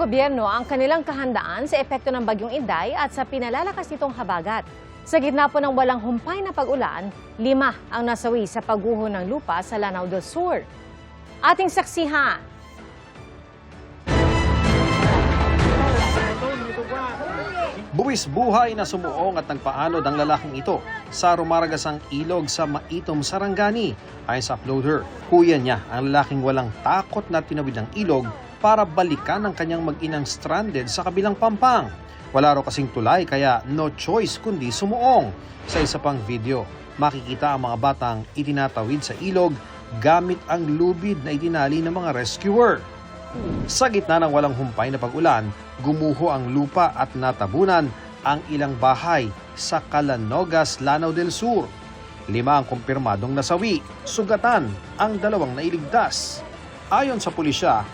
gobyerno ang kanilang kahandaan sa epekto ng Bagyong Inday at sa pinalalakas nitong habagat. Sa gitna po ng walang humpay na pag-ulan, 5 ang nasawi sa pagguho ng lupa sa Lanao del Sur. Ating saksihan. Buwis buhay na sumuong at nagpaanod ang lalaking ito sa rumaragasang ilog sa Maitom, Sarangani. Ayon sa uploader, kuya niya ang lalaking walang takot na tinawid ng ilog para balikan ang kanyang mag-inang stranded sa kabilang pampang. Wala raw kasing tulay kaya no choice kundi sumuong. Sa isa pang video, makikita ang mga batang itinatawid sa ilog gamit ang lubid na itinali ng mga rescuer. Sa gitna ng walang humpay na pag-ulan, gumuho ang lupa at natabunan ang ilang bahay sa Calanogas, Lanao del Sur. 5 ang kumpirmadong nasawi, sugatan ang 2 nailigtas. Ayon sa pulisya,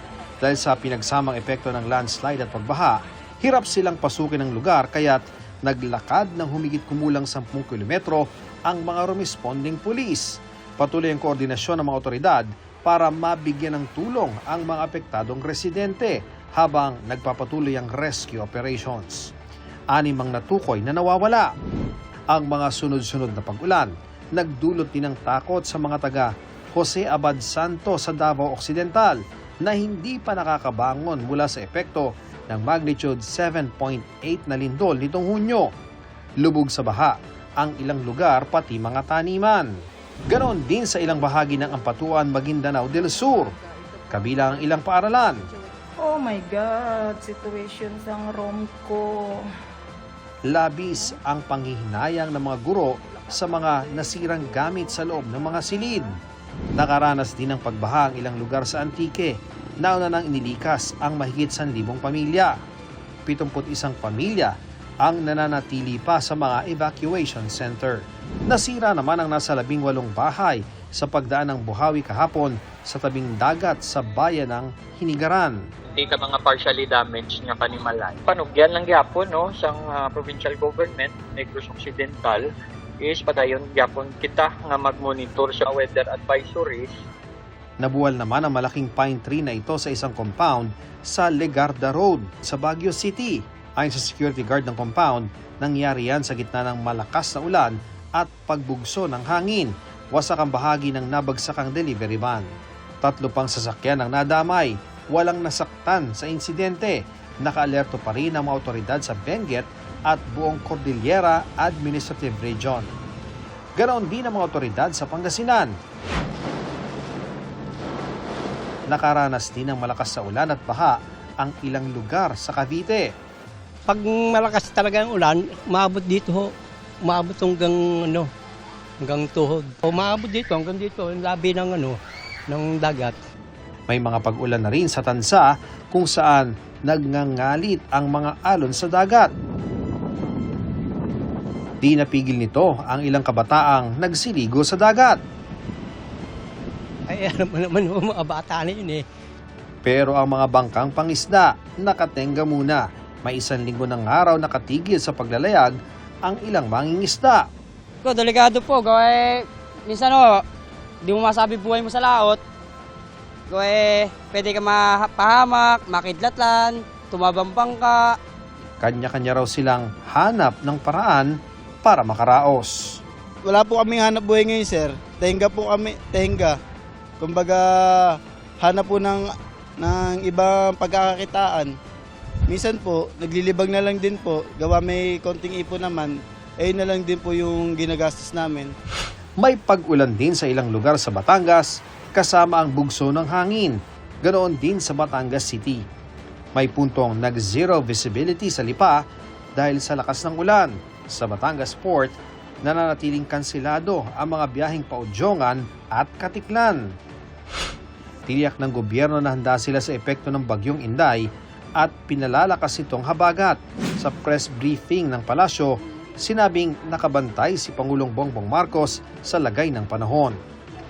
dahil sa pinagsamang epekto ng landslide at pagbaha, hirap silang pasukin ang lugar kaya't naglakad ng humigit kumulang 10 kilometro ang mga responding pulis. Patuloy ang koordinasyon ng mga otoridad para mabigyan ng tulong ang mga apektadong residente habang nagpapatuloy ang rescue operations. 6 ang natukoy na nawawala. Ang mga sunod-sunod na pag-ulan nagdulot din ng takot sa mga taga Jose Abad Santo sa Davao Occidental na hindi pa nakakabangon mula sa epekto ng magnitude 7.8 na lindol nitong Hunyo. Lubog sa baha ang ilang lugar pati mga taniman. Ganon din sa ilang bahagi ng Ampatuan, Maguindanao del Sur, kabilang ang ilang paaralan. Oh my God, situation sa room ko. Labis ang panghihinayang ng mga guro sa mga nasirang gamit sa loob ng mga silid. Nakaranas din ng pagbaha ang ilang lugar sa Antique. Nauna nang inilikas ang mahigit 1,000 pamilya. 71 pamilya ang nananatili pa sa mga evacuation center. Nasira naman ang nasa 18 bahay sa pagdaan ng buhawi kahapon sa tabing dagat sa bayan ng Hinigaran. Hindi ka mga partially damaged nga panimalay. Panugyan lang gyapon no sa provincial government, Negros Occidental is padayon gyapon kita nga mag-monitor sa weather advisories. Nabuwal naman ang malaking pine tree na ito sa isang compound sa Legarda Road sa Baguio City. Ayon sa security guard ng compound, nangyari yan sa gitna ng malakas na ulan at pagbugso ng hangin. Wasak ang bahagi ng nabagsakang delivery van. 3 pang sasakyan ang nadamay. Walang nasaktan sa insidente. Nakaalerto pa rin ang mga otoridad sa Benguet at buong Cordillera Administrative Region. Ganon din ang mga otoridad sa Pangasinan. Nakaranas din ng malakas sa ulan at baha ang ilang lugar sa Cavite. Pag malakas talaga ang ulan, maabot dito ho. Maabot hanggang tuhod. Maabot dito hanggang dito, ang labi ng dagat. May mga pag-ulan na rin sa Tansa kung saan nagngangalit ang mga alon sa dagat. Di napigil nito ang ilang kabataang nagsiligo sa dagat. Ay, alam mo naman mga bata na yun eh. Pero ang mga bangkang pangisda nakatenga muna. May 1 linggo ng araw nakatigil sa paglalayag ang ilang mangingisda. Delikado po, minsan di mo masabi buhay mo sa laot. Pwede ka mapahamak, makidlatlan, tumabambang ka. Kanya-kanya raw silang hanap ng paraan para makaraos. Wala po kaming hanap buhay ngayon, sir. Tenga po kami, tenga. Kumbaga, hanap po ng ibang pagkakakitaan. Minsan po, naglilibag na lang din po. Gawa may konting ipon naman, ayun na lang din po yung ginagastos namin. May pag-ulan din sa ilang lugar sa Batangas kasama ang bugso ng hangin. Ganoon din sa Batangas City. May puntong nag-zero visibility sa Lipa dahil sa lakas ng ulan. Sa Batangas Port, nananatiling kansilado ang mga biyaheng paudyongan at Katiklan. Tiniyak ng gobyerno na handa sila sa epekto ng Bagyong Inday at pinalalakas itong habagat. Sa press briefing ng palasyo, sinabing nakabantay si Pangulong Bongbong Marcos sa lagay ng panahon.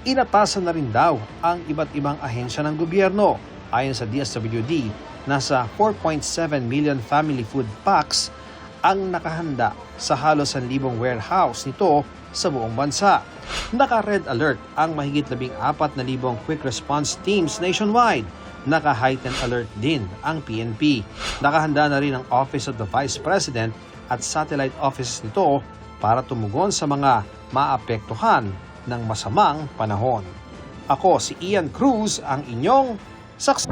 Inatasan na rin daw ang iba't ibang ahensya ng gobyerno. Ayon sa DSWD, nasa 4.7 million family food packs ang nakahanda sa halos 1,000 warehouse nito sa buong bansa. Naka-red alert ang mahigit 14,000 quick response teams nationwide naka-heightened alert din ang PNP. Nakahanda na rin ang Office of the Vice President at satellite offices nito para tumugon sa mga maapektuhan ng masamang panahon. Ako si Ian Cruz, ang inyong saksi.